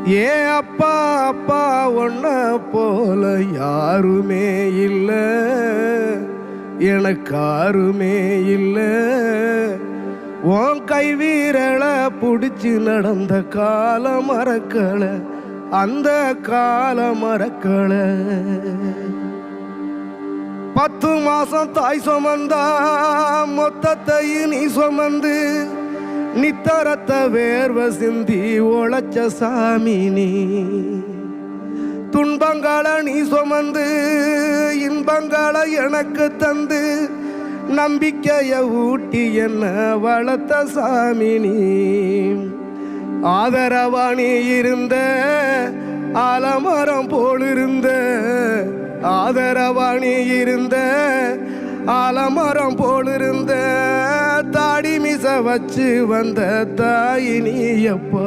ஏ அப்பா அப்பா ஒன்ன போல யாருமே இல்லை, எனக்கு யாருமே இல்லை. உன் கை வீரலை பிடிச்சி நடந்த கால மறக்கலை, அந்த கால மறக்கலை. 10 மாசம் தாய் சுமந்தா மொத்தத்தையும் நீ சுமந்து நித்தரத்த வேர்வ சிந்தி உழைச்ச சாமி நீ. துன்பங்களை நீ சுமந்து இன்பங்களை எனக்கு தந்து நம்பிக்கைய ஊட்டி என்ன வளர்த்த சாமி நீ. ஆதரவா நீ இருந்த ஆலமரம் போலிருந்த, ஆதரவா நீ இருந்த ஆலமரம் போலிருந்த, தாடி மிச வச்சு வந்த தாய் நீ அப்பா